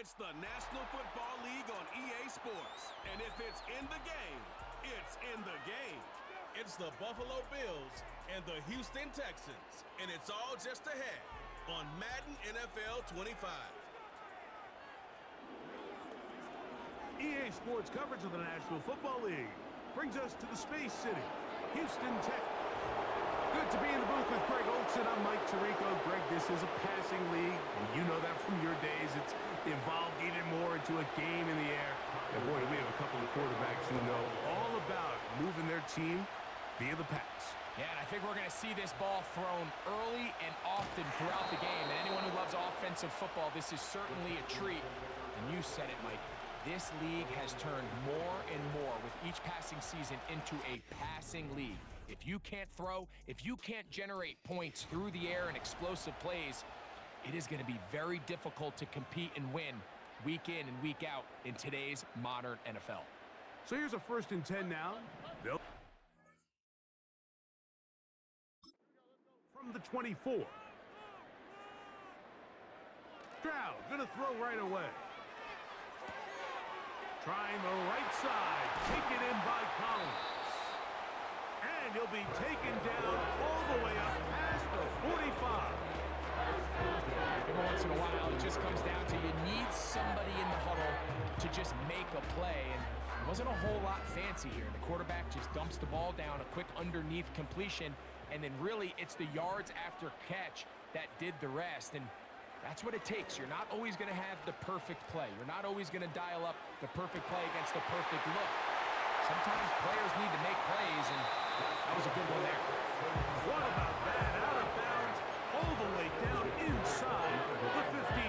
It's the National Football League on EA Sports. And if it's in the game, it's in the game. It's the Buffalo Bills and the Houston Texans. And it's all just ahead on Madden NFL 25. EA Sports coverage of the National Football League brings us to the Space City, Houston, Texas. Good to be in the booth with Greg Olson. I'm Mike Tirico. Greg, this is a passing league. You know that from your days. It's evolved even more into a game in the air. And boy, we have a couple of quarterbacks who know all about moving their team via the pass. Yeah, and I think we're going to see this ball thrown early and often throughout the game. And anyone who loves offensive football, this is certainly a treat. And you said it, Mike. This league has turned more and more with each passing season into a passing league. If you can't throw, if you can't generate points through the air and explosive plays, it is going to be very difficult to compete and win week in and week out in today's modern NFL. So here's a 1st and 10 now. From the 24. Stroud gonna throw right away. Trying the right side, taken in by Collins. And he'll be taken down all the way up past the 45. Every once in a while, it just comes down to you need somebody in the huddle to just make a play. And it wasn't a whole lot fancy here. The quarterback just dumps the ball down, a quick underneath completion, and then really it's the yards after catch that did the rest. And that's what it takes. You're not always going to have the perfect play. You're not always going to dial up the perfect play against the perfect look. Sometimes players need to make plays, and that was a good one there. What about that? Out of bounds, all the way down inside the 15.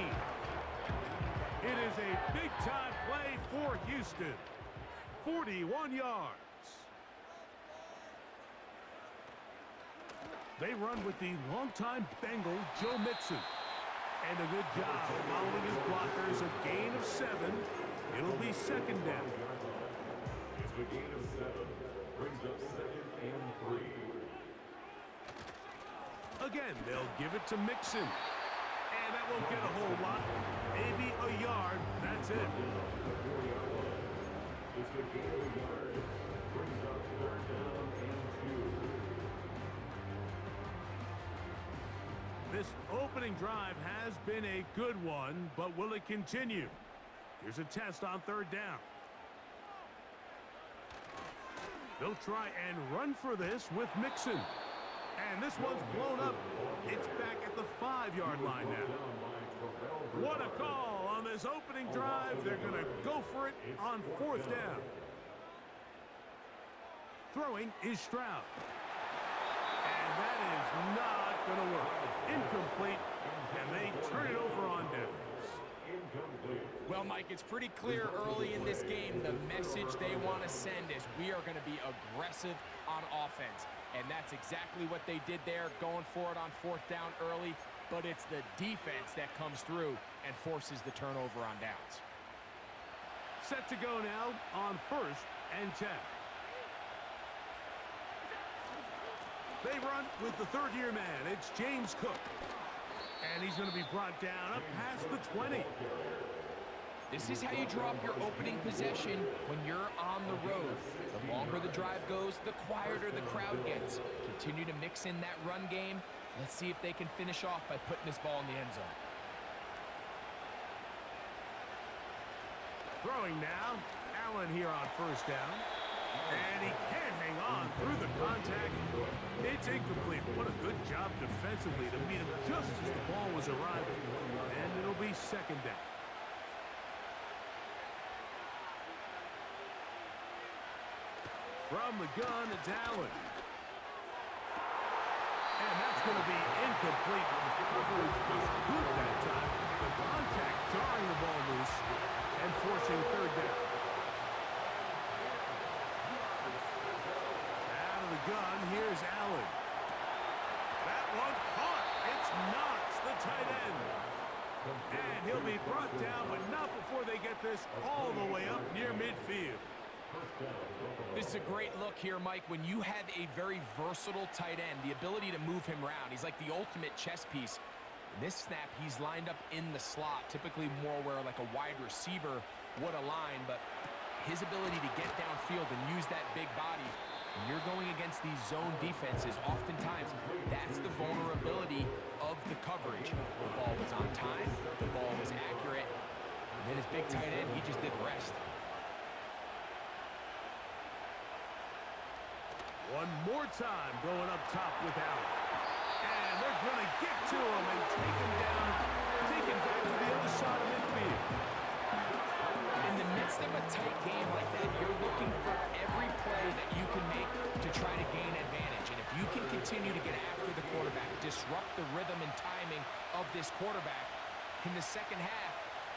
It is a big-time play for Houston. 41 yards. They run with the longtime Bengal, Joe Mixon. And a good job following his blockers, a gain of 7. It'll be 2nd down. It's a gain of 7. Brings up 2nd and 3. Again, they'll give it to Mixon. And that won't get a whole lot. Maybe a yard. That's it. It's a gain of a yard. Brings up 3rd down and 2. This opening drive has been a good one, but will it continue? Here's a test on 3rd down. They'll try and run for this with Mixon. And this one's blown up. It's back at the 5-yard line now. What a call on this opening drive. They're going to go for it on 4th down. Throwing is Stroud. And that is not going to work. Incomplete, and they turn it over on downs. Well, Mike, it's pretty clear early in this game the message they want to send is we are going to be aggressive on offense. And that's exactly what they did there, going for it on 4th down early. But it's the defense that comes through and forces the turnover on downs. Set to go now on 1st and 10. They run with the 3rd-year man. It's James Cook. And he's going to be brought down up past the 20. This is how you drop your opening possession when you're on the road. The longer the drive goes, the quieter the crowd gets. Continue to mix in that run game. Let's see if they can finish off by putting this ball in the end zone. Throwing now. Allen here on 1st down. And he can't hang on through the contact. It's incomplete. What a good job defensively to meet him just as the ball was arriving. And it'll be 2nd down. From the gun, it's Allen. And that's going to be incomplete. Coverage was good that time. The contact jarring the ball loose and forcing 3rd down. Gun, here's Allen. That one caught. It's Knox, the tight end. And he'll be brought down, but not before they get this all the way up near midfield. This is a great look here, Mike, when you have a very versatile tight end, the ability to move him around. He's like the ultimate chess piece. In this snap, he's lined up in the slot, typically more where like a wide receiver would align, but his ability to get downfield and use that big body, when you're going against these zone defenses, oftentimes that's the vulnerability of the coverage. The ball was on time, the ball was accurate, and then his big tight end, he just did the rest. One more time going up top with Allen. And they're going to get to him and take him down, take him back to the other side of midfield. In the midst of a tight game like that, you're looking for every play that you can make to try to gain advantage. And if you can continue to get after the quarterback, disrupt the rhythm and timing of this quarterback in the second half,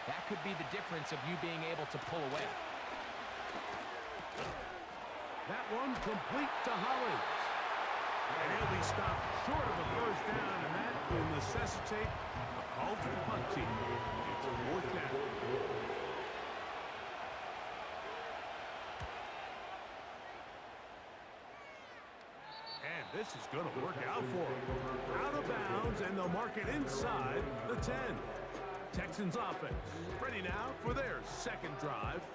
that could be the difference of you being able to pull away. That one complete to Hollins. And he'll be stopped short of a first down, and that will necessitate a call to the punt team. It's a fourth down. And this is going to work out for him. Out of bounds, and they'll mark it inside the 10. Texans offense ready now for their second drive.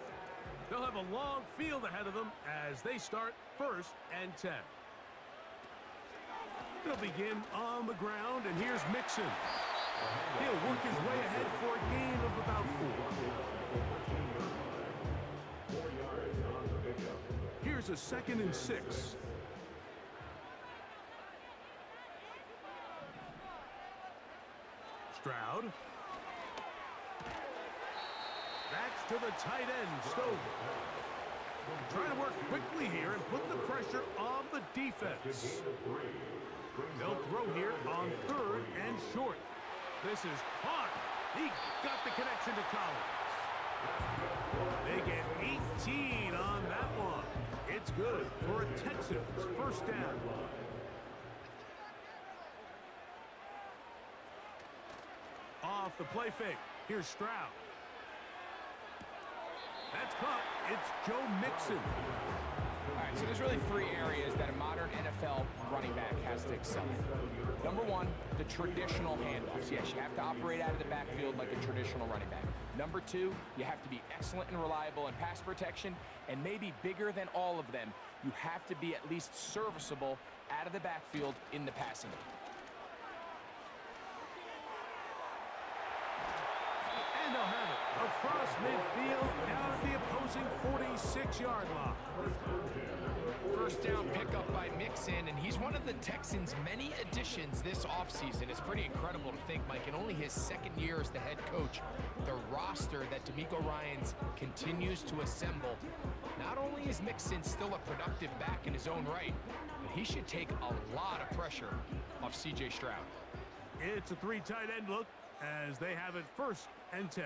They'll have a long field ahead of them as they start 1st and 10. They'll begin on the ground, and here's Mixon. He'll work his way ahead for a gain of about 4. 4 yards on the pickup. Here's a 2nd and 6. Stroud. Backs to the tight end, Stover. Trying to work quickly here and put the pressure on the defense. They'll throw here on 3rd and short. This is caught. He got the connection to Collins. They get 18 on that one. It's good for a Texans first down. Off the play fake. Here's Stroud. That's caught. It's Joe Mixon. All right, so there's really 3 areas that a modern NFL running back has to excel in. Number 1, the traditional handoffs. Yes, you have to operate out of the backfield like a traditional running back. Number 2, you have to be excellent and reliable in pass protection, and maybe bigger than all of them, you have to be at least serviceable out of the backfield in the passing game. And they'll have it across midfield down at the opposing 46-yard line. First down pickup by Mixon, and he's one of the Texans' many additions this offseason. It's pretty incredible to think, Mike, in only his 2nd year as the head coach, the roster that DeMeco Ryans continues to assemble. Not only is Mixon still a productive back in his own right, but he should take a lot of pressure off C.J. Stroud. It's a 3 tight end look as they have it 1st and 10.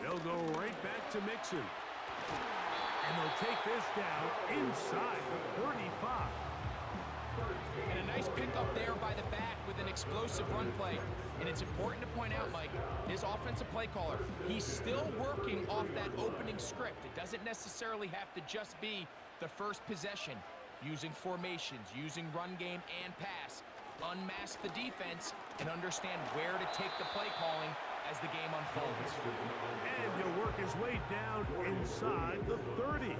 They'll go right back to Mixon. And they'll take this down inside the 35. And a nice pickup there by the back with an explosive run play. And it's important to point out, Mike, his offensive play caller, he's still working off that opening script. It doesn't necessarily have to just be the first possession. Using formations, using run game and pass. Unmask the defense and understand where to take the play calling as the game unfolds. And he'll work his way down inside the 30.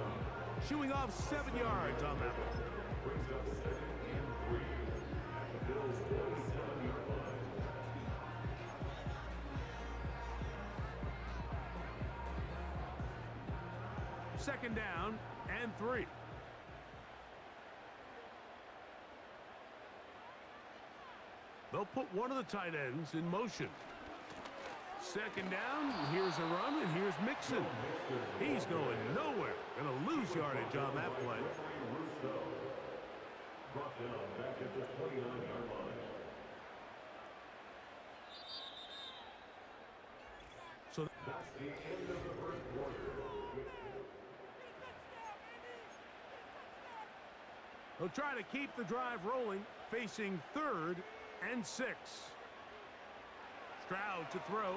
Shooing off 7 yards on that one. Brings up 2nd and 3 at the Bills' 47-yard line. 2nd down and 3. They'll put one of the tight ends in motion. 2nd down, here's a run, and here's Mixon. He's going nowhere. Going to lose yardage on that play. Brought down back at the 29-yard line. So That's the end of the first quarter. they'll try to keep the drive rolling, facing 3rd and 6. Stroud to throw.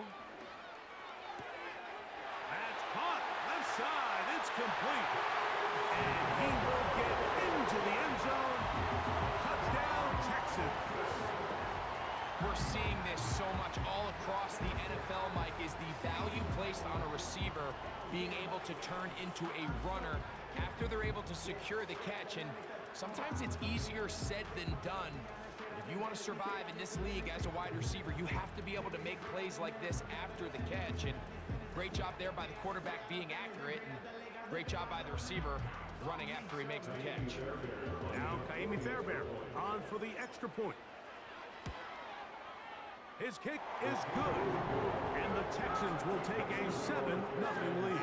That's caught. Left side. It's complete. And he will get into the end zone. Touchdown, Texans. We're seeing this so much all across the NFL, Mike, is the value placed on a receiver being able to turn into a runner after they're able to secure the catch. And sometimes it's easier said than done. But if you want to survive in this league as a wide receiver, you have to be able to make plays like this after the catch. And great job there by the quarterback being accurate, and great job by the receiver running after he makes the catch. Now Kaimi Fairbairn on for the extra point. His kick is good, and the Texans will take a 7-0 lead.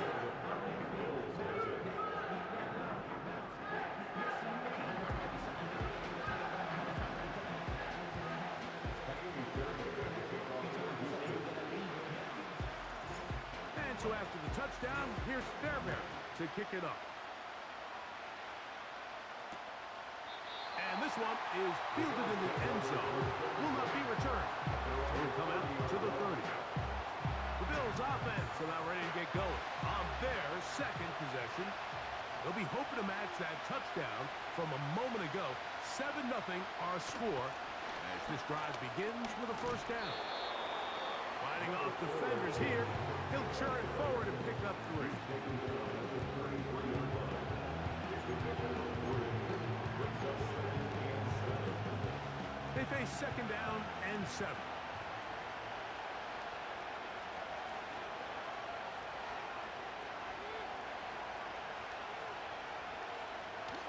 And so after the touchdown, here's Fairbairn to kick it off. And this one is fielded in the end zone, will not be returned. It will come out to the 30. The Bills offense about ready to get going on their second possession. They'll be hoping to match that touchdown from a moment ago. 7-0 our score as this drive begins with a first down. Fighting off defenders here. He'll churn forward and pick up 3. They face second down and 7.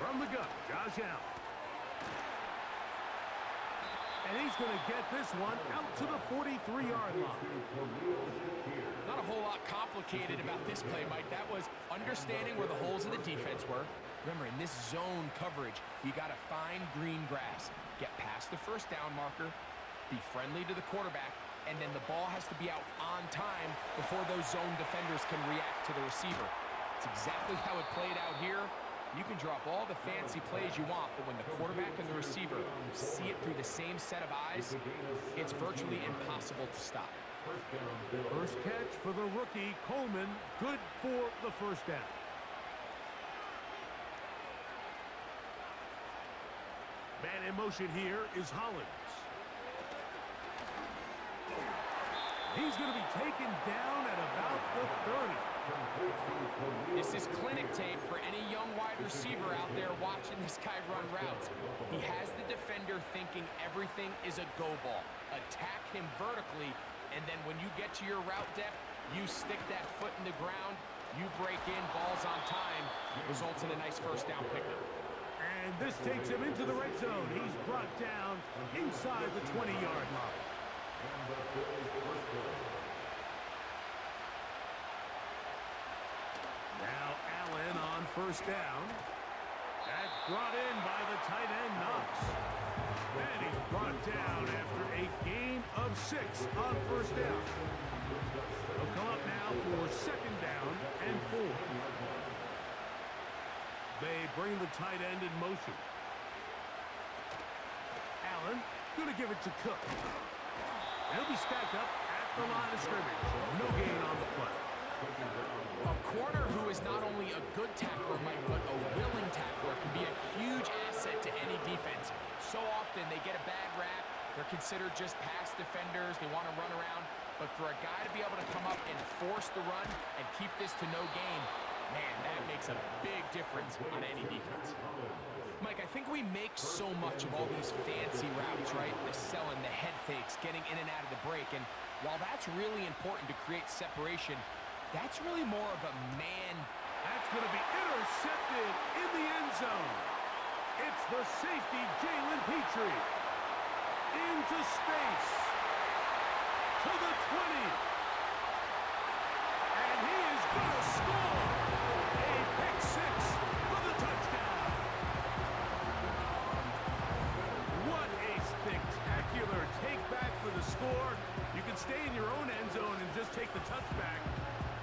From the gun, Josh Allen. And he's going to get this one out to the 43-yard line. Not a whole lot complicated about this play, Mike. That was understanding where the holes of the defense were. Remember, in this zone coverage, you got to find green grass, get past the first down marker, be friendly to the quarterback, and then the ball has to be out on time before those zone defenders can react to the receiver. It's exactly how it played out here. You can drop all the fancy plays you want, but when the quarterback and the receiver see it through the same set of eyes, it's virtually impossible to stop. First catch for the rookie, Coleman. Good for the first down. Man in motion here is Hollins. He's going to be taken down at about the 30. This is clinic tape for any young wide receiver out there watching this guy run routes. He has the defender thinking everything is a go ball. Attack him vertically, and then when you get to your route depth, you stick that foot in the ground, you break in, balls on time, results in a nice first down pickup. And this takes him into the red zone. He's brought down inside the 20-yard line. Now Allen on first down. That's brought in by the tight end, Knox. And he's brought down after a gain of 6 on first down. He'll come up now for second down and 4. They bring the tight end in motion. Allen going to give it to Cook. He'll be stacked up at the line of scrimmage. No gain on the play. A corner who is not only a good tackler, Mike, but a willing tackler can be a huge asset to any defense. So often they get a bad rap. They're considered just pass defenders. They want to run around. But for a guy to be able to come up and force the run and keep this to no gain, man, that makes a big difference on any defense. Mike, I think we make so much of all these fancy routes, right? The selling, the head fakes, getting in and out of the break. And while that's really important to create separation, that's really more of a man. That's going to be intercepted in the end zone. It's the safety, Jalen Petrie. Into space. To the 20. And he is going to score. A pick 6 for the touchdown. What a spectacular take back for the score. You can stay in your own end zone and just take the touchback.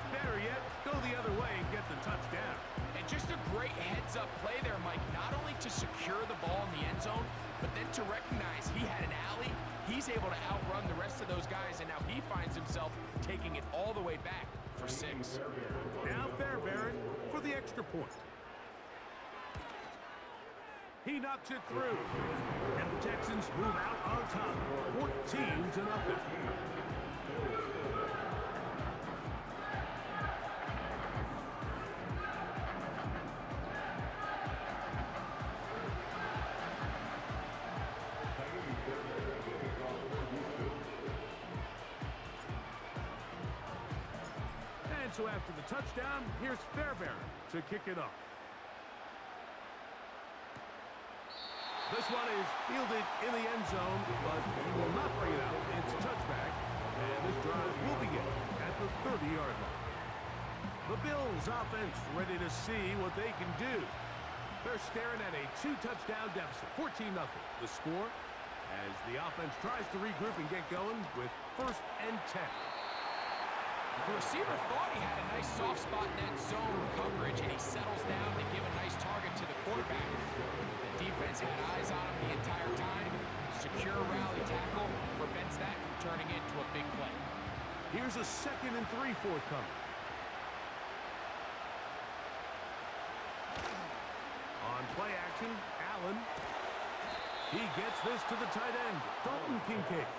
Better yet, go the other way and get the touchdown. And just a great heads-up play there, Mike. Not only to secure the ball in the end zone, but then to recognize he had an alley. He's able to outrun the rest of those guys, and now he finds himself taking it all the way back for 6. Now Fairbairn for the extra point. He knocks it through. And the Texans move out on top, 14-0. And so after the touchdown, here's Fairbairn to kick it off. This one is fielded in the end zone, but he will not bring it out. It's a touchback, and this drive will begin at the 30-yard line. The Bills offense ready to see what they can do. They're staring at a 2-touchdown deficit, 14-0. The score as the offense tries to regroup and get going with 1st and 10. The receiver thought he had a nice soft spot in that zone coverage, and he settles down to give a nice target to the quarterback. The defense had eyes on him the entire time. Secure rally tackle prevents that from turning into a big play. Here's a 2nd and 3 forthcoming. On play action, Allen. He gets this to the tight end, Dalton Kincaid.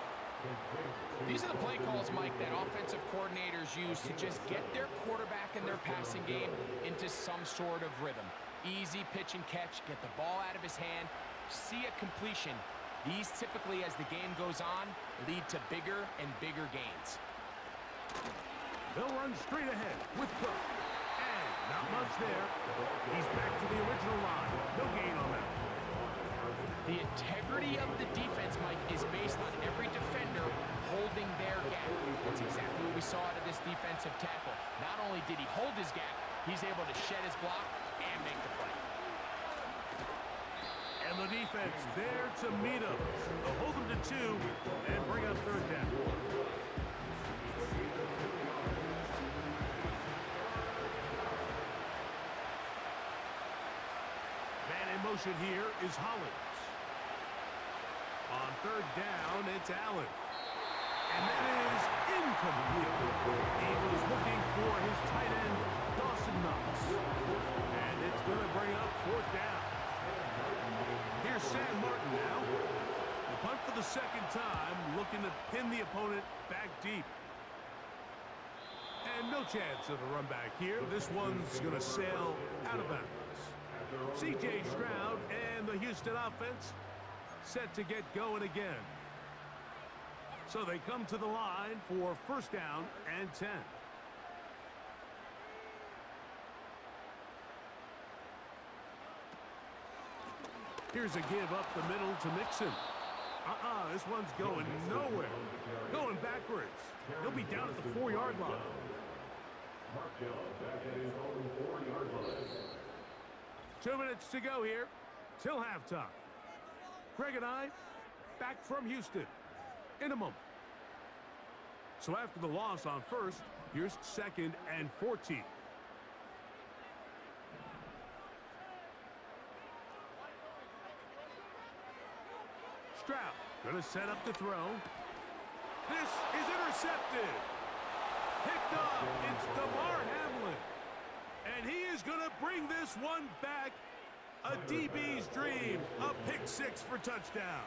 These are the play calls, Mike, that offensive coordinators use to just get their quarterback and their passing game into some sort of rhythm. Easy pitch and catch, get the ball out of his hand, see a completion. These typically, as the game goes on, lead to bigger and bigger gains. They'll run straight ahead with Cook. And not much there. He's back to the original line. No gain on that. The integrity of the defense, Mike, is based on every defender holding their gap. That's exactly what we saw out of this defensive tackle. Not only did he hold his gap, he's able to shed his block and make the play. And the defense there to meet him. They'll hold him to 2 and bring up 3rd down. Man in motion here is Hollins. On 3rd down, it's Allen. And that is incomplete. He was looking for his tight end, Dawson Knox. And it's going to bring up 4th down. Here's Sam Martin now. The punt for the 2nd time, looking to pin the opponent back deep. And no chance of a run back here. This one's going to sail out of bounds. C.J. Stroud and the Houston offense set to get going again. So they come to the line for 1st down and 10. Here's a give up the middle to Mixon. This one's going nowhere. Going backwards. He'll be down at the 4-yard line. Mark Jones back at his own 4-yard line. 2 minutes to go here till halftime. Greg and I back from Houston in a moment. So after the loss on 1st, here's 2nd and 14. Stroud gonna set up the throw. This is intercepted. Picked up. It's DeMar Hamlin. And he is gonna bring this one back. A DB's dream. A pick 6 for touchdown.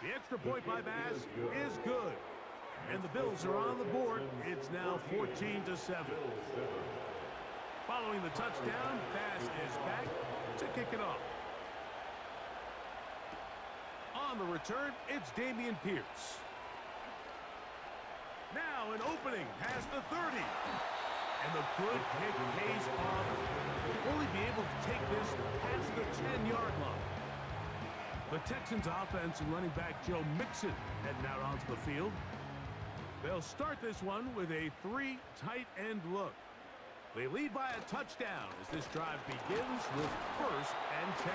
The extra point by Bass is good. And the Bills are on the board. It's now 14-7. Following the touchdown, Bass is back to kick it off. On the return, it's Dameon Pierce. Now an opening past the 30. And the good kick pays off. Will only be able to take this past the 10-yard line. The Texans offense and running back Joe Mixon heading out onto the field. They'll start this one with a 3 tight end look. They lead by a touchdown as this drive begins with 1st and 10.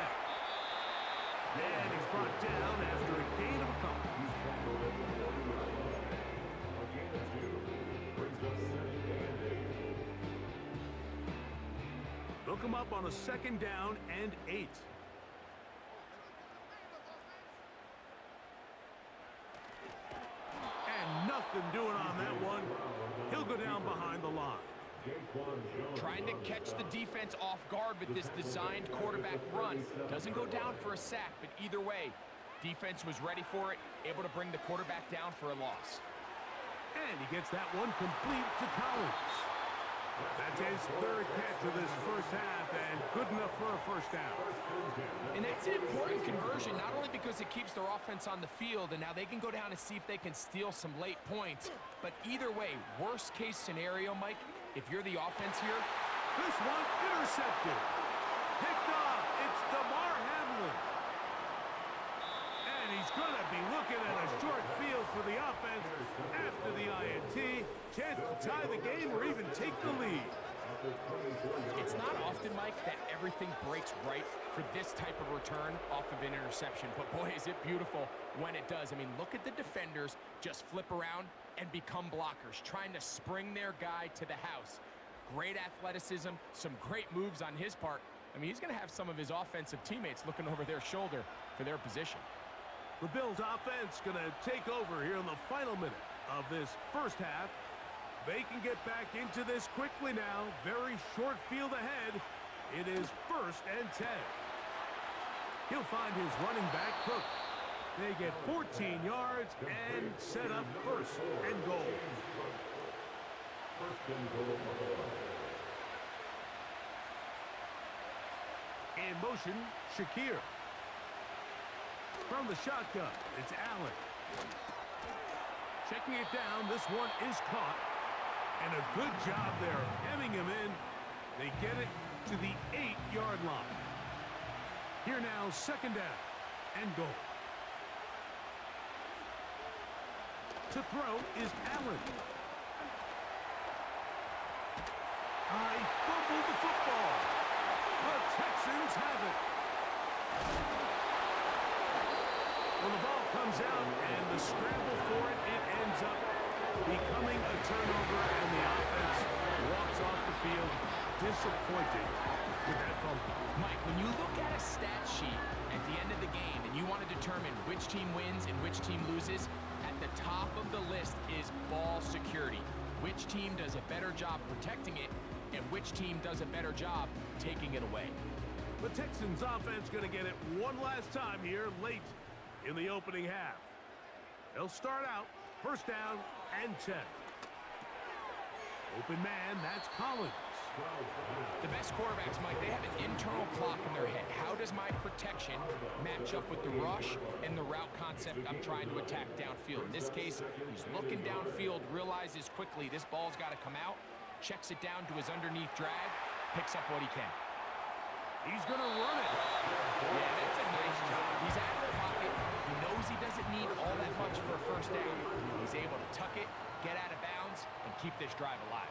And he's brought down after a gain of a couple. They'll come up on a 2nd down and 8. And nothing doing on that one. He'll go down behind the line. Trying to catch the defense off guard with this designed quarterback run. Doesn't go down for a sack, but either way, defense was ready for it, able to bring the quarterback down for a loss. And he gets that one complete to Collins. That's his third catch of this first half, and good enough for a first down. And that's an important conversion, not only because it keeps their offense on the field, and now they can go down and see if they can steal some late points, but either way, worst case scenario, Mike, if you're the offense here. This one intercepted. Picked off. It's DeMar Hamlin. And he's going to be looking at a short field for the offense after the INT. Chance to tie the game or even take the lead. It's not often, Mike, that everything breaks right for this type of return off of an interception. But boy, is it beautiful when it does. I mean, look at the defenders just flip around and become blockers, trying to spring their guy to the house. Great athleticism, some great moves on his part. I mean, he's going to have some of his offensive teammates looking over their shoulder for their position. The Bills offense going to take over here in the final minute of this first half. They can get back into this quickly now. Very short field ahead. It is 1st and 10. He'll find his running back, Cook. They get 14 yards and set up 1st and goal. In motion, Shakir. From the shotgun, it's Allen. Checking it down, this one is caught. And a good job there of hemming him in. They get it to the 8-yard line. Here now, 2nd down and goal. To throw is Allen. I fumbled the football. The Texans have it. Well, the ball comes out, and the scramble for it, it ends up becoming a turnover, and the offense walks off the field disappointed with that fumble. Mike, when you look at a stat sheet at the end of the game and you want to determine which team wins and which team loses, at the top of the list is ball security. Which team does a better job protecting it, and which team does a better job taking it away. The Texans offense going to get it one last time here late in the opening half. They'll start out 1st down and 10. Open man, that's Collins. The best quarterbacks, Mike, they have an internal clock in their head. How does my protection match up with the rush and the route concept I'm trying to attack downfield? In this case, he's looking downfield, realizes quickly this ball's got to come out, checks it down to his underneath drag, picks up what he can. He's going to run it. Yeah, that's a nice job. He's out of the pocket. He knows he doesn't need all that much for a 1st down. He's able to tuck it, get out of bounds, and keep this drive alive.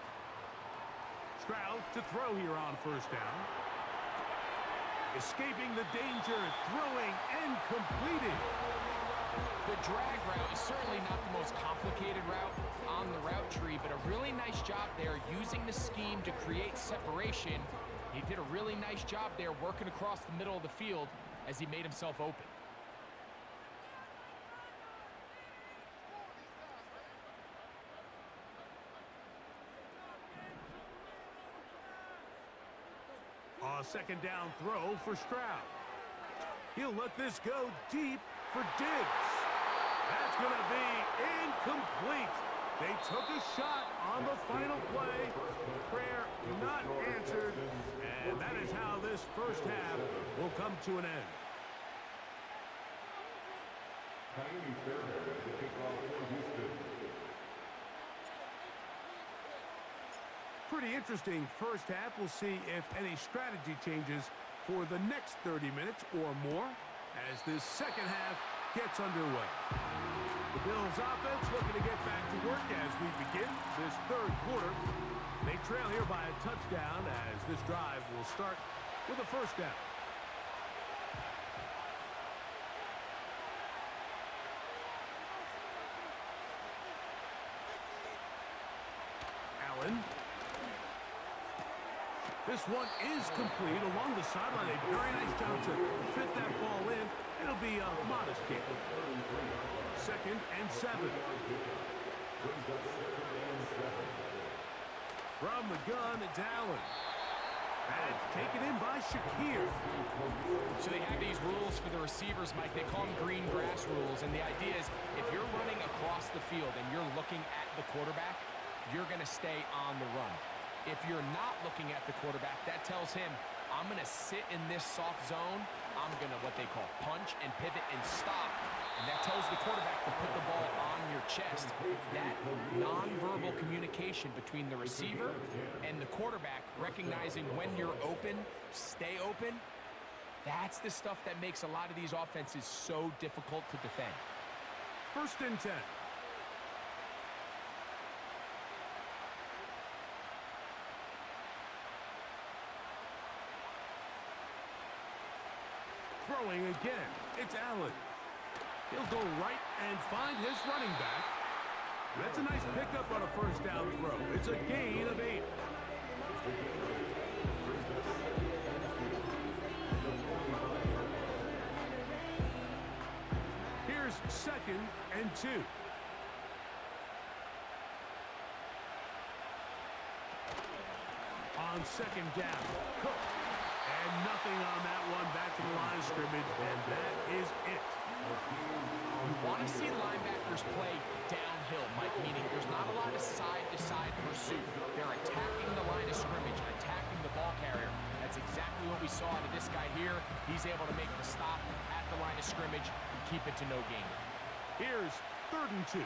Stroud to throw here on 1st down. Escaping the danger, throwing and completed. The drag route is certainly not the most complicated route on the route tree, but a really nice job there using the scheme to create separation. He did a really nice job there working across the middle of the field as he made himself open. A 2nd down throw for Stroud. He'll let this go deep for Diggs. That's going to be incomplete. They took a shot on the final play. Prayer not answered. And that is how this first half will come to an end. Pretty interesting first half. We'll see if any strategy changes for the next 30 minutes or more as this second half gets underway. The Bills offense looking to get back to work as we begin this 3rd quarter. They trail here by a touchdown as this drive will start with a 1st down. Allen. This one is complete along the sideline. A very nice job to fit that ball in. It'll be a modest kick. 2nd and 7. From the gun, it's Allen. That's taken in by Shakir. So they have these rules for the receivers, Mike. They call them green grass rules. And the idea is if you're running across the field and you're looking at the quarterback, you're going to stay on the run. If you're not looking at the quarterback, that tells him, I'm going to sit in this soft zone. I'm going to what they call punch and pivot and stop. And that tells the quarterback to put the ball on your chest. That nonverbal communication between the receiver and the quarterback, recognizing when you're open, stay open, that's the stuff that makes a lot of these offenses so difficult to defend. 1st and 10. Throwing again, it's Allen. He'll go right and find his running back. That's a nice pickup on a 1st down throw. It's a gain of 8. Here's 2nd and 2. On 2nd down, Cook. And nothing on that one. Back to the line of scrimmage, and that is it. You want to see linebackers play downhill, Mike, meaning there's not a lot of side-to-side pursuit. They're attacking the line of scrimmage, attacking the ball carrier. That's exactly what we saw out of this guy here. He's able to make the stop at the line of scrimmage and keep it to no gain. Here's 3rd and 2.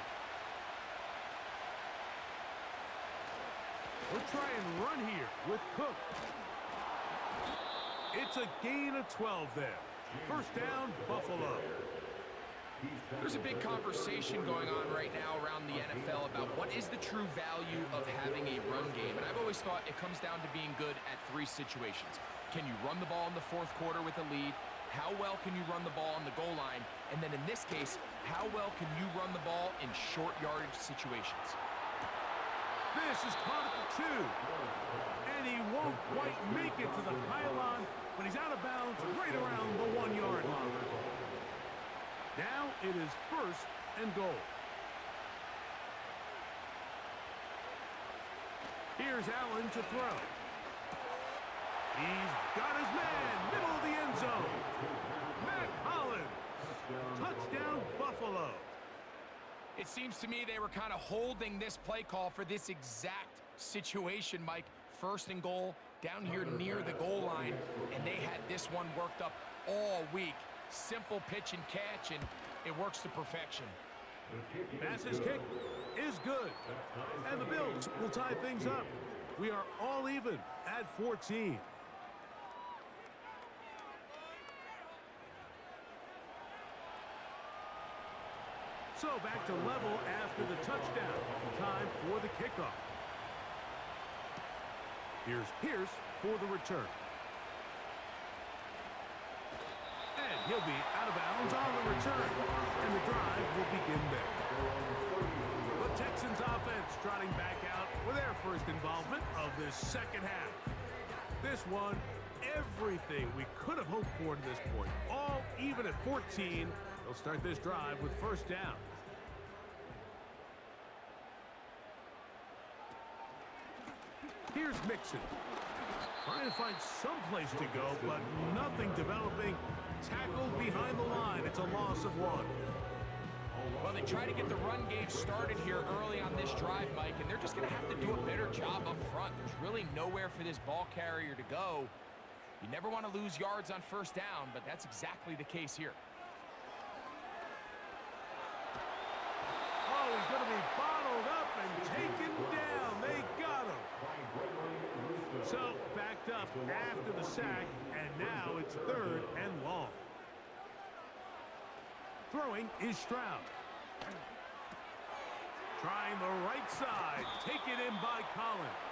We'll try and run here with Cook. It's a gain of 12 there. 1st down, Buffalo. There's a big conversation going on right now around the NFL about what is the true value of having a run game. And I've always thought it comes down to being good at 3 situations. Can you run the ball in the 4th quarter with a lead? How well can you run the ball on the goal line? And then in this case, how well can you run the ball in short yardage situations? This is caught at the 2. And he won't quite make it to the pylon, but he's out of bounds right around the 1-yard line. Now it is 1st and goal. Here's Allen to throw. He's got his man, middle of the end zone. Touchdown, Buffalo. It seems to me they were kind of holding this play call for this exact situation, Mike. 1st and goal, down here near the goal line, and they had this one worked up all week. Simple pitch and catch, and it works to perfection. Bass's kick is good, and the Bills will tie things up. We are all even at 14. So back to level after the touchdown. Time for the kickoff. Here's Pierce for the return. And he'll be out of bounds on the return. And the drive will begin there. The Texans offense trotting back out for their first involvement of this 2nd half. This one, everything we could have hoped for to this point. All even at 14. They'll start this drive with 1st down. Here's Mixon. Trying to find some place to go, but nothing developing. Tackled behind the line. It's a loss of 1. Well, they try to get the run game started here early on this drive, Mike, and they're just going to have to do a better job up front. There's really nowhere for this ball carrier to go. You never want to lose yards on 1st down, but that's exactly the case here. Oh, he's going to be bottled up and taken down. They got him. So, backed up after the sack, and now it's 3rd and long. Throwing is Stroud. Trying the right side. Taken in by Collins.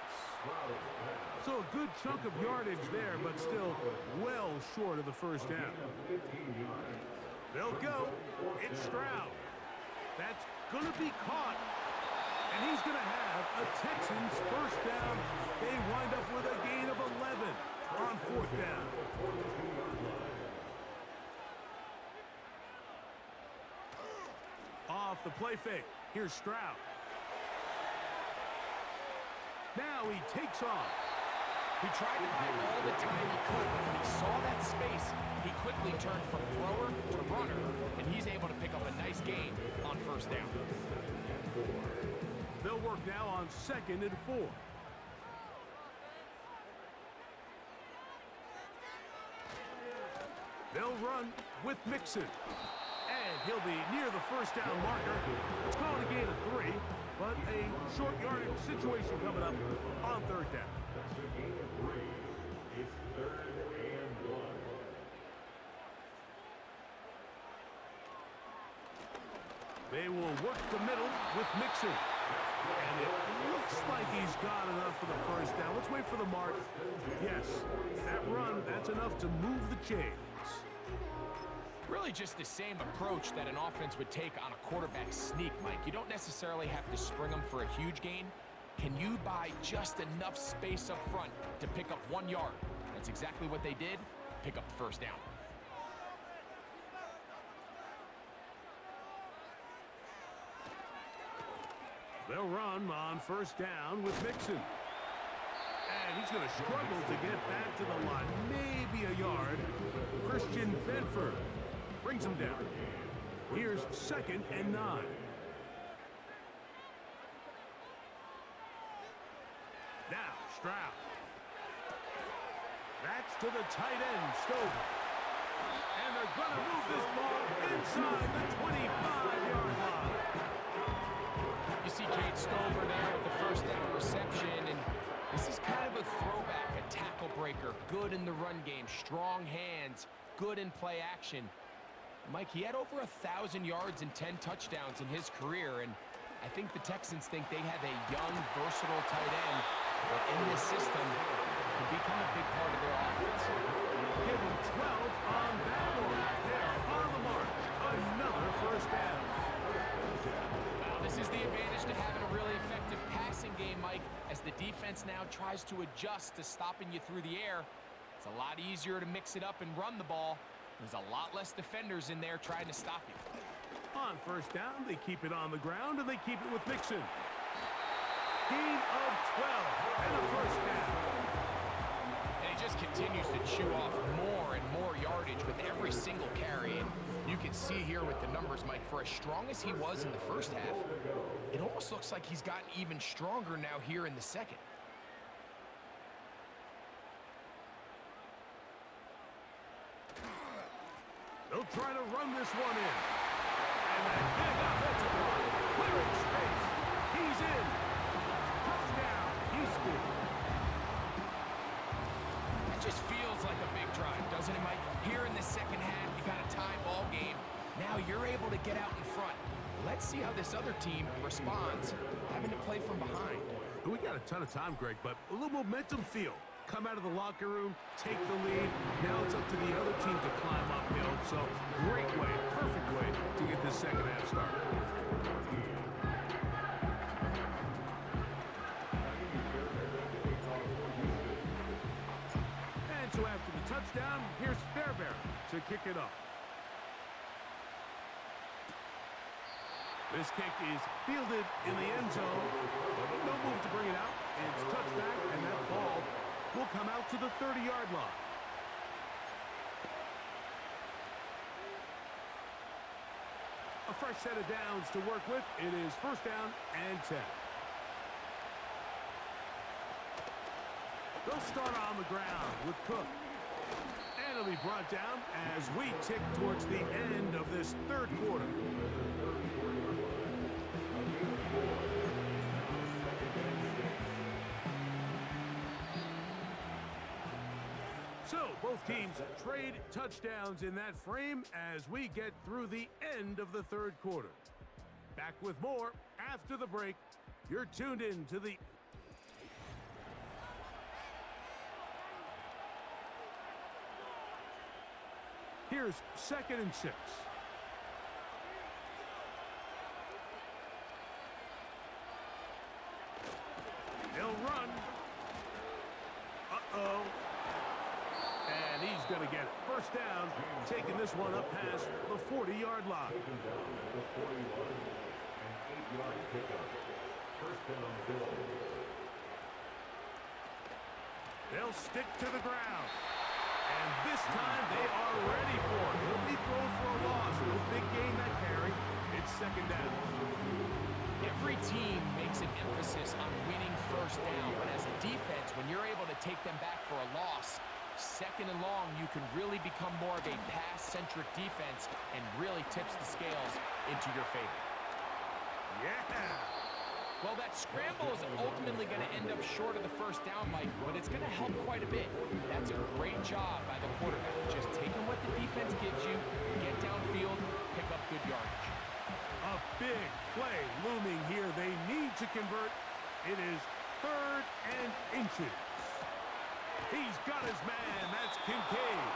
So a good chunk of yardage there, but still well short of the 1st down. They'll go. It's Stroud. That's going to be caught. And he's going to have a Texans 1st down. They wind up with a gain of 11 on 4th down. Off the play fake. Here's Stroud. Now he takes off. He tried to buy all the time he could, but when he saw that space, he quickly turned from thrower to runner, and he's able to pick up a nice gain on first down. They'll work now on 2nd and 4. They'll run with Mixon. And he'll be near the first down marker. It's called a gain of 3, but a short yardage situation coming up on 3rd down. That's a gain of 3. It's 3rd and 1. They will work the middle with Mixon. And it looks like he's got enough for the first down. Let's wait for the mark. Yes, that run, that's enough to move the chains. Really just the same approach that an offense would take on a quarterback sneak, Mike. You don't necessarily have to spring them for a huge gain. Can you buy just enough space up front to pick up 1 yard? That's exactly what they did. Pick up the first down. They'll run on first down with Mixon. And he's going to struggle to get back to the line. Maybe a yard. Christian Benford brings him down. Here's 2nd and 9. Now Stroud. That's to the tight end, Stover. And they're going to move this ball inside the 25-yard line. You see Kate Stover there with the first down reception, and this is kind of a throwback, a tackle breaker. Good in the run game, strong hands, good in play action. Mike, he had over 1,000 yards and 10 touchdowns in his career, and I think the Texans think they have a young, versatile tight end that in this system could become a big part of their offense. Give him 12 on that one. They're on the march. Another first down. Well, this is the advantage to having a really effective passing game, Mike, as the defense now tries to adjust to stopping you through the air. It's a lot easier to mix it up and run the ball. There's a lot less defenders in there trying to stop you. On first down, they keep it on the ground, and they keep it with Mixon. Gain of 12 and a first down. And he just continues to chew off more and more yardage with every single carry. And you can see here with the numbers, Mike, for as strong as he was in the first half, it almost looks like he's gotten even stronger now here in the second. They'll try to run this one in. And that big offensive line, clearing space. He's in. Touchdown, Houston. That just feels like a big drive, doesn't it, Mike? Here in the second half, you got a tie ball game. Now you're able to get out in front. Let's see how this other team responds, having to play from behind. We got a ton of time, Greg, but a little momentum feel. Come out of the locker room, take the lead. Now it's up to the other team to climb uphill. So great way, perfect way to get this second half started. And so after the touchdown, here's Fairbairn to kick it off. This kick is fielded in the end zone. No move to bring it out. It's touched back, and that ball will come out to the 30-yard line. A fresh set of downs to work with. It is first down and 10. They'll start on the ground with Cook. And it'll be brought down as we tick towards the end of this third quarter. So, both teams trade touchdowns in that frame as we get through the end of the third quarter. Back with more after the break. You're tuned in to the... Here's 2nd and 6. They'll run. Uh-oh. And he's going to get it. First down, taking this one up past the 40-yard line. Taken down at the 41, an 8-yard pickup. First down, Bills. They'll stick to the ground. And this time they are ready for it. He'll be thrown for a loss. No big gain that carry. It's second down. Every team makes an emphasis on winning first down, but as a defense, when you're able to take them back for a loss, second and long, you can really become more of a pass-centric defense and really tips the scales into your favor. Yeah. Well, that scramble is ultimately going to end up short of the first down, Mike, but it's going to help quite a bit. That's a great job by the quarterback. Just taking what the defense gives you, get downfield, pick up good yardage. A big play looming here. They need to convert. It is 3rd and inches. He's got his man. That's Kincaid.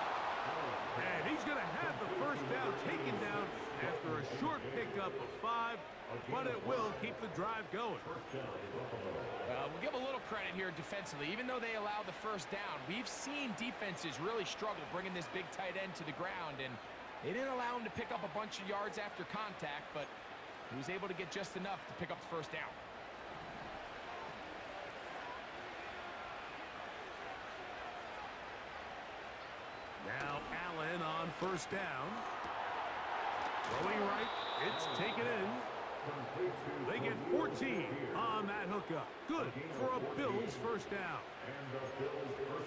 And he's going to have the first down taken down after a short pickup of 5, but it will keep the drive going. We'll give a little credit here defensively. Even though they allowed the first down, we've seen defenses really struggle bringing this big tight end to the ground, and they didn't allow him to pick up a bunch of yards after contact, but he was able to get just enough to pick up the first down. Now Allen on first down. Throwing right. It's taken in. They get 14 on that hookup. Good for a Bills first down.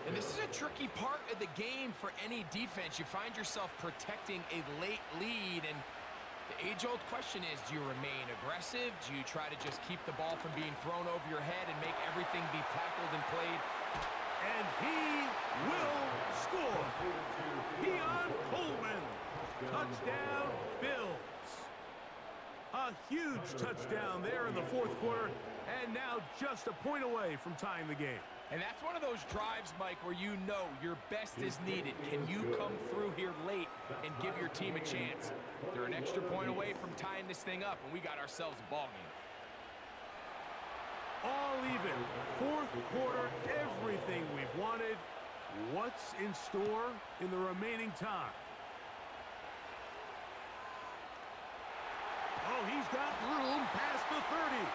And this is a tricky part of the game for any defense. You find yourself protecting a late lead, and the age-old question is, do you remain aggressive? Do you try to just keep the ball from being thrown over your head and make everything be tackled and played? And he will score. Keon Coleman. Touchdown, Bills. A huge touchdown there in the 4th quarter, and now just a point away from tying the game. And that's one of those drives, Mike, where you know your best is needed. Can you come through here late and give your team a chance? They're an extra point away from tying this thing up, and we got ourselves a ball game. All even. 4th quarter, everything we've wanted. What's in store in the remaining time? Oh, he's got room past the 30.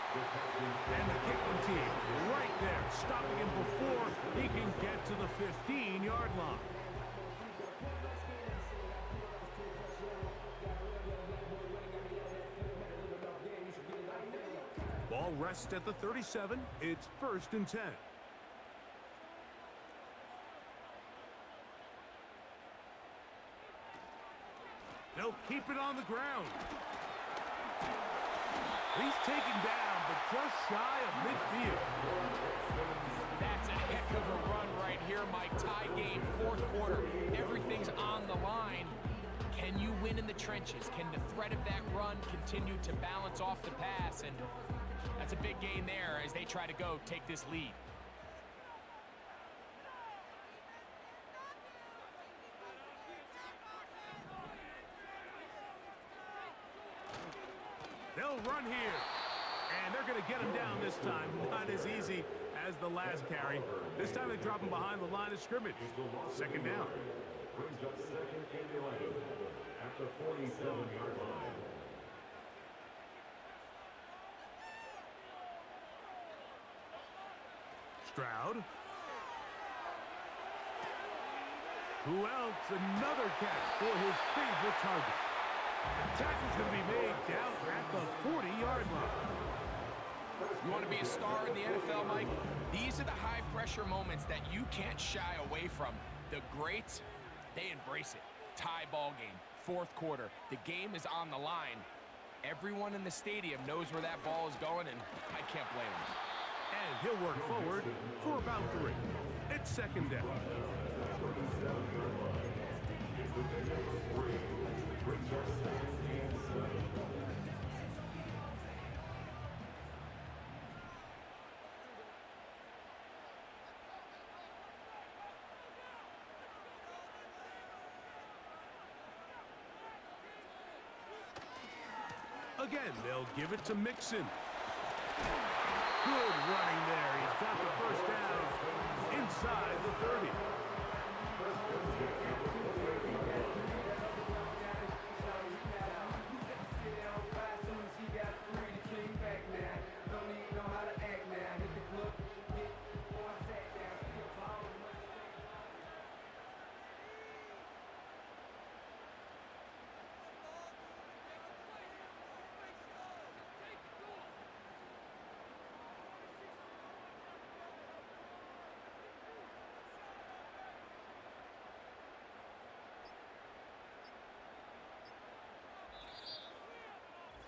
And the kicking team right there, stopping him before he can get to the 15-yard line. Ball rests at the 37. It's 1st and 10. They'll keep it on the ground. He's taken down, but just shy of midfield. That's a heck of a run right here, Mike. Tie game, 4th quarter. Everything's on the line. Can you win in the trenches? Can the threat of that run continue to balance off the pass? And that's a big gain there as they try to go take this lead. They'll run here, and they're going to get him down this time. Not as easy as the last carry. This time they drop him behind the line of scrimmage. 2nd down. Brings up 2nd and 11 at the 47-yard line. Stroud. Who else? Another catch for his favorite target. The tackle's going to be made down at the 40-yard line. You want to be a star in the NFL, Mike? These are the high-pressure moments that you can't shy away from. The greats, they embrace it. Tie ball game, 4th quarter. The game is on the line. Everyone in the stadium knows where that ball is going, and I can't blame him. And he'll work forward for about 3. It's 2nd down. Again, they'll give it to Mixon. Good running there. He's got the first down inside the 30.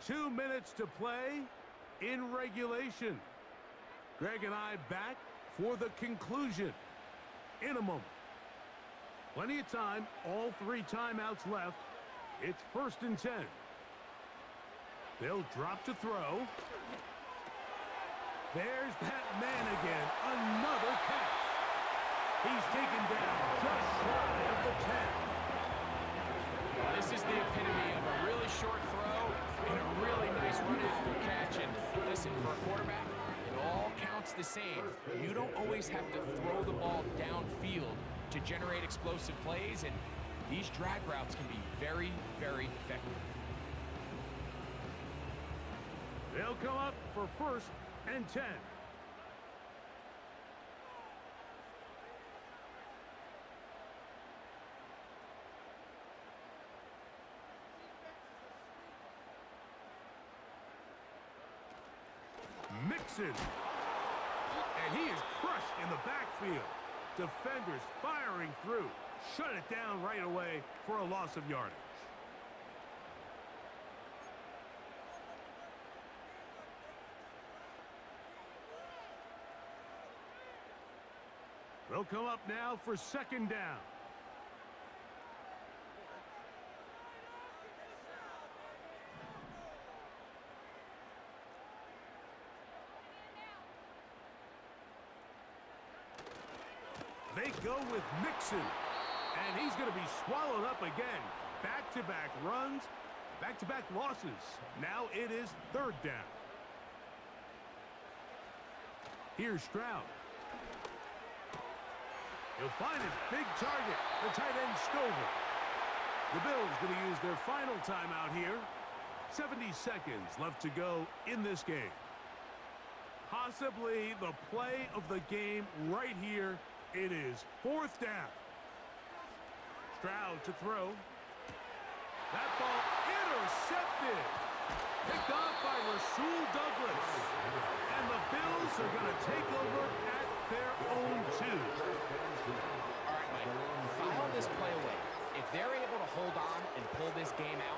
2 minutes to play in regulation. Greg and I back for the conclusion in a moment. Plenty of time, all 3 timeouts left. It's 1st and 10. They'll drop to throw. There's that man again. Another catch. He's taken down just shy of the 10. This is the epitome of a really short throw and a really nice run after catch. And listen, for a quarterback, it all counts the same. You don't always have to throw the ball downfield to generate explosive plays, and these drag routes can be very, very effective. They'll come up for 1st and 10. Mixon. And he is crushed in the backfield. Defenders firing through. Shut it down right away for a loss of yardage. They'll come up now for 2nd down. They go with Mixon, and he's going to be swallowed up again. Back-to-back runs, back-to-back losses. Now it is 3rd down. Here's Stroud. He'll find his big target, the tight end Stover. The Bills going to use their final timeout here. 70 seconds left to go in this game. Possibly the play of the game right here. It is 4th down. Stroud to throw. That ball intercepted. Picked off by Rasul Douglas. And the Bills are going to take over at their own 2. All right, Mike, file this play away. If they're able to hold on and pull this game out,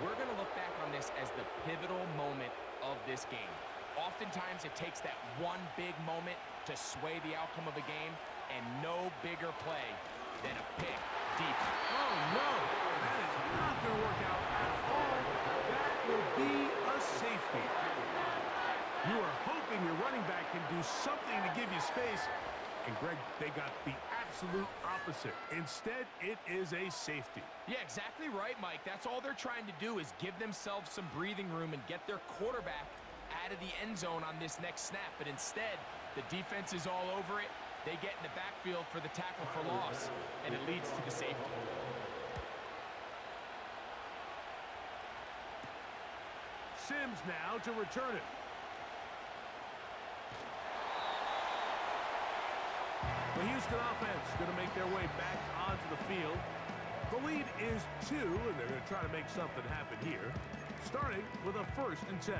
we're going to look back on this as the pivotal moment of this game. Oftentimes, it takes that one big moment to sway the outcome of a game, and no bigger play than a pick deep. Oh, no. That is not going to work out at all. That will be a safety. You are hoping your running back can do something to give you space. And, Greg, they got the absolute opposite. Instead, it is a safety. Yeah, exactly right, Mike. That's all they're trying to do is give themselves some breathing room and get their quarterback out of the end zone on this next snap. But instead, the defense is all over it. They get in the backfield for the tackle for loss, and it leads to the safety. Sims now to return it. The Houston offense going to make their way back onto the field. The lead is 2, and they're going to try to make something happen here, starting with a 1st and 10.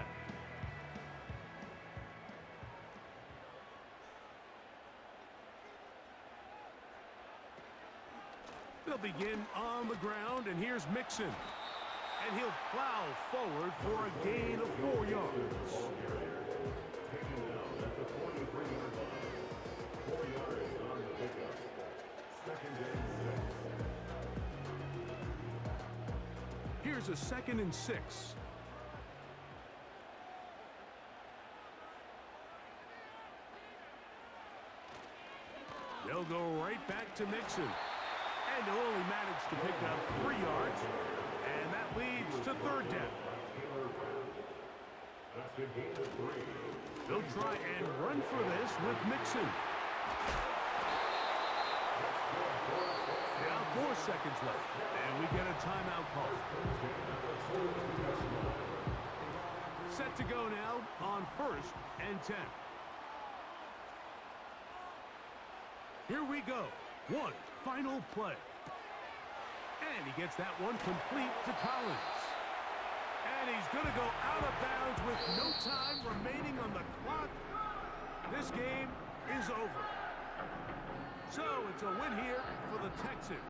They'll begin on the ground, and here's Mixon. And he'll plow forward for a gain of 4 yards. Taken down at the 23-yard line. 4 yards on the pickup. 2nd and 6. Here's a 2nd and 6. They'll go right back to Mixon. And he'll only manage to pick up 3 yards. And that leads to 3rd down. That's a gain of 3. They'll try and run for this with Mixon. Now 4 seconds left. And we get a timeout call. Set to go now on 1st and 10. Here we go. One final play. And he gets that one complete to Collins. And he's going to go out of bounds with no time remaining on the clock. This game is over. So it's a win here for the Texans.